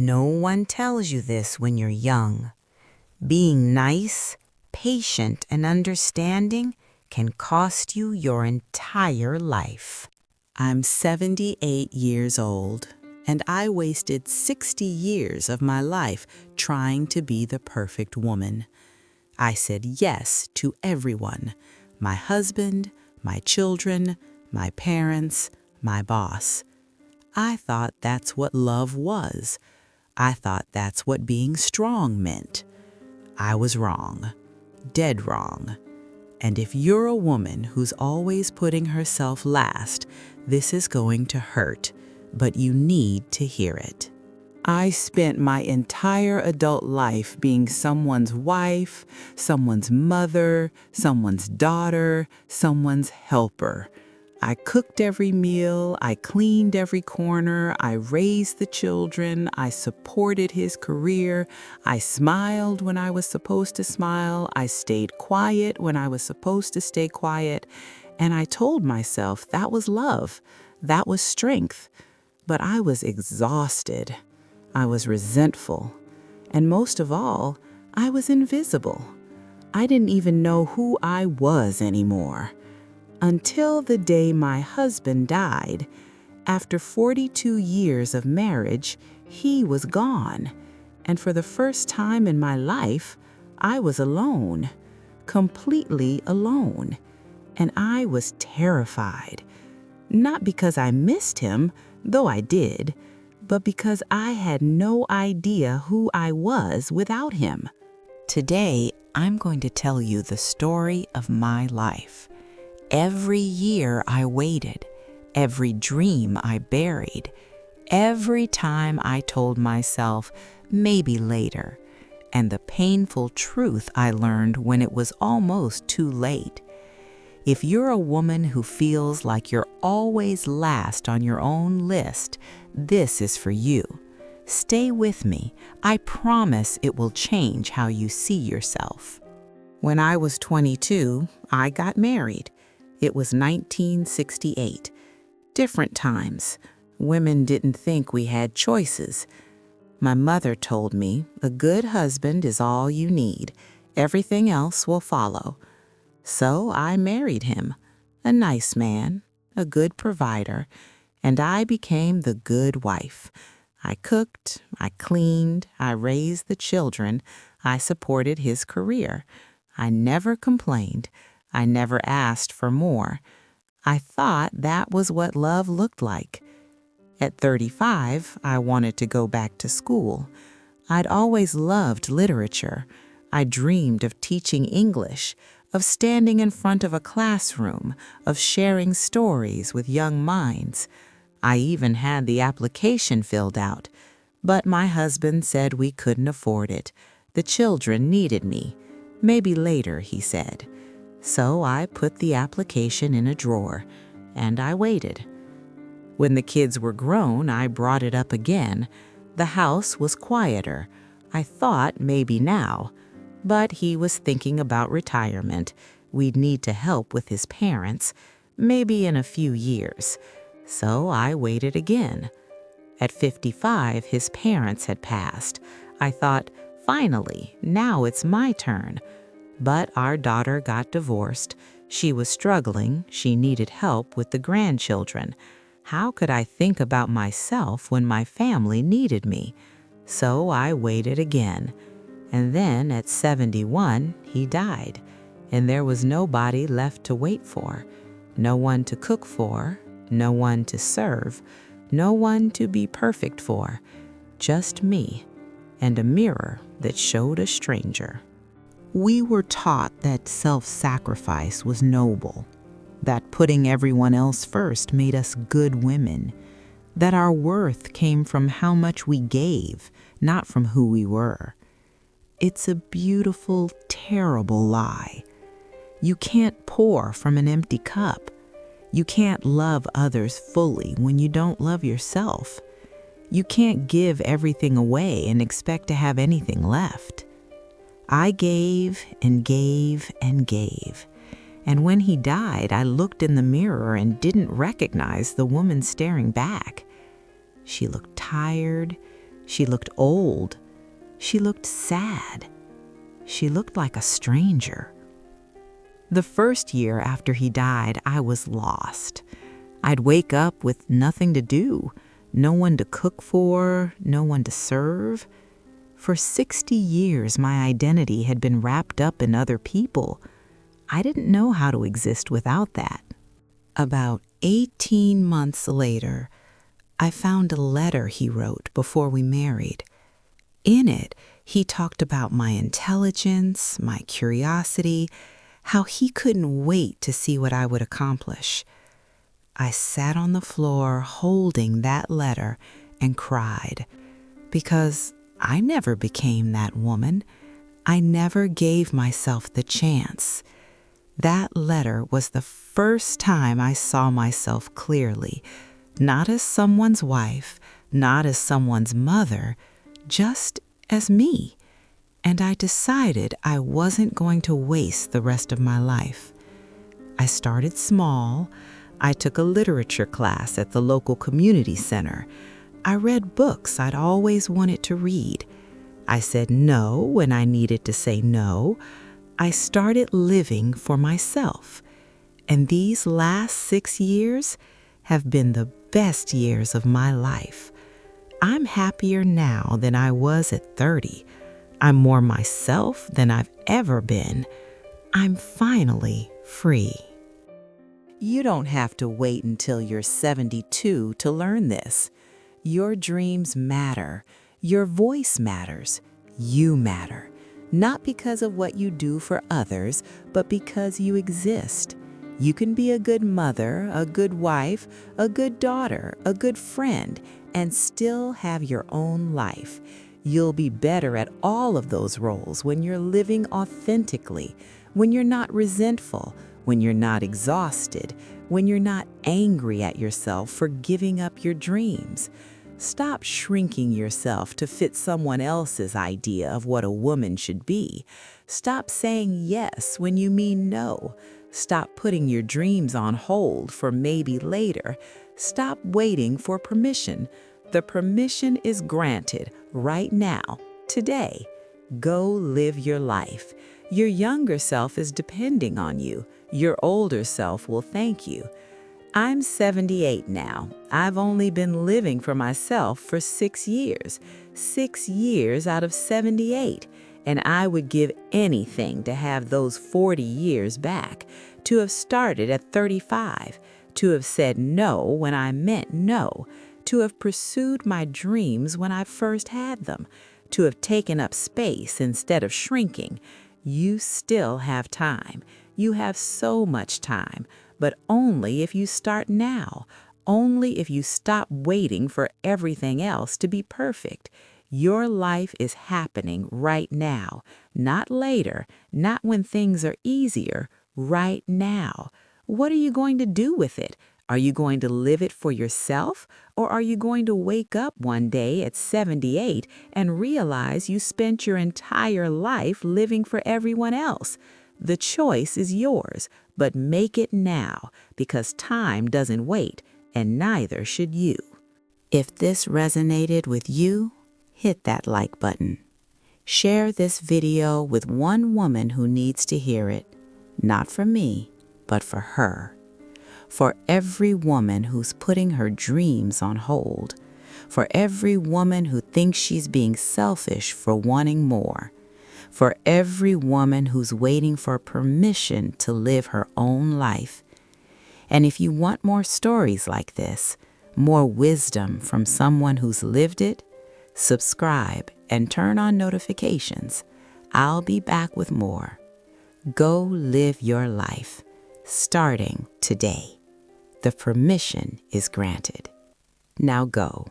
No one tells you this when you're young. Being nice, patient, and understanding can cost you your entire life. I'm 78 years old, and I wasted 60 years of my life trying to be the perfect woman. I said yes to everyone: my husband, my children, my parents, my boss. I thought that's what love was. I thought that's what being strong meant. I was wrong, dead wrong. And if you're a woman who's always putting herself last, this is going to hurt, but you need to hear it. I spent my entire adult life being someone's wife, someone's mother, someone's daughter, someone's helper. I cooked every meal, I cleaned every corner, I raised the children, I supported his career, I smiled when I was supposed to smile, I stayed quiet when I was supposed to stay quiet, and I told myself that was love, that was strength. But I was exhausted, I was resentful, and most of all, I was invisible. I didn't even know who I was anymore. Until the day my husband died. After 42 years of marriage, he was gone. And for the first time in my life, I was alone, completely alone. And I was terrified. Not because I missed him, though I did, but because I had no idea who I was without him. Today, I'm going to tell you the story of my life. Every year I waited, every dream I buried, every time I told myself, maybe later, and the painful truth I learned when it was almost too late. If you're a woman who feels like you're always last on your own list, this is for you. Stay with me. I promise it will change how you see yourself. When I was 22, I got married. It was 1968. Different times. Women didn't think we had choices. My mother told me, a good husband is all you need. Everything else will follow. So I married him, a nice man, a good provider, and I became the good wife. I cooked, I cleaned, I raised the children, I supported his career. I never complained. I never asked for more. I thought that was what love looked like. At 35, I wanted to go back to school. I'd always loved literature. I dreamed of teaching English, of standing in front of a classroom, of sharing stories with young minds. I even had the application filled out. But my husband said we couldn't afford it. The children needed me. Maybe later, he said. So I put the application in a drawer, and I waited. When the kids were grown, I brought it up again. The house was quieter. I thought maybe now. But he was thinking about retirement. We'd need to help with his parents, maybe in a few years. So I waited again. At 55, his parents had passed. I thought, finally, now it's my turn. But our daughter got divorced. She was struggling. She needed help with the grandchildren. How could I think about myself when my family needed me? So I waited again. And then at 71, he died. And there was nobody left to wait for. No one to cook for. No one to serve. No one to be perfect for. Just me and a mirror that showed a stranger. We were taught that self-sacrifice was noble, that putting everyone else first made us good women, that our worth came from how much we gave, not from who we were. It's a beautiful, terrible lie. You can't pour from an empty cup. You can't love others fully when you don't love yourself. You can't give everything away and expect to have anything left. I gave and gave and gave. And when he died, I looked in the mirror and didn't recognize the woman staring back. She looked tired. She looked old. She looked sad. She looked like a stranger. The first year after he died, I was lost. I'd wake up with nothing to do, no one to cook for, no one to serve. For 60 years, my identity had been wrapped up in other people. I didn't know how to exist without that. About 18 months later, I found a letter he wrote before we married. In it, he talked about my intelligence, my curiosity, how he couldn't wait to see what I would accomplish. I sat on the floor holding that letter and cried because I never became that woman. I never gave myself the chance. That letter was the first time I saw myself clearly, not as someone's wife, not as someone's mother, just as me. And I decided I wasn't going to waste the rest of my life. I started small. I took a literature class at the local community center. I read books I'd always wanted to read. I said no when I needed to say no. I started living for myself. And these last 6 years have been the best years of my life. I'm happier now than I was at 30. I'm more myself than I've ever been. I'm finally free. You don't have to wait until you're 72 to learn this. Your dreams matter. Your voice matters. You matter. Not because of what you do for others, but because you exist. You can be a good mother, a good wife, a good daughter, a good friend, and still have your own life. You'll be better at all of those roles when you're living authentically, when you're not resentful, when you're not exhausted, when you're not angry at yourself for giving up your dreams. Stop shrinking yourself to fit someone else's idea of what a woman should be. Stop saying yes when you mean no. Stop putting your dreams on hold for maybe later. Stop waiting for permission. The permission is granted right now, today. Go live your life. Your younger self is depending on you. Your older self will thank you. I'm 78 now. I've only been living for myself for 6 years. 6 years out of 78. And I would give anything to have those 40 years back, to have started at 35, to have said no when I meant no, to have pursued my dreams when I first had them, to have taken up space instead of shrinking. You still have time. You have so much time, but only if you start now, only if you stop waiting for everything else to be perfect. Your life is happening right now, not later, not when things are easier, right now. What are you going to do with it? Are you going to live it for yourself, or are you going to wake up one day at 78 and realize you spent your entire life living for everyone else? The choice is yours, but make it now, because time doesn't wait, and neither should you. If this resonated with you, hit that like button. Share this video with one woman who needs to hear it, not for me, but for her. For every woman who's putting her dreams on hold, for every woman who thinks she's being selfish for wanting more, for every woman who's waiting for permission to live her own life. And if you want more stories like this, more wisdom from someone who's lived it, subscribe and turn on notifications. I'll be back with more. Go live your life, starting today. The permission is granted. Now go.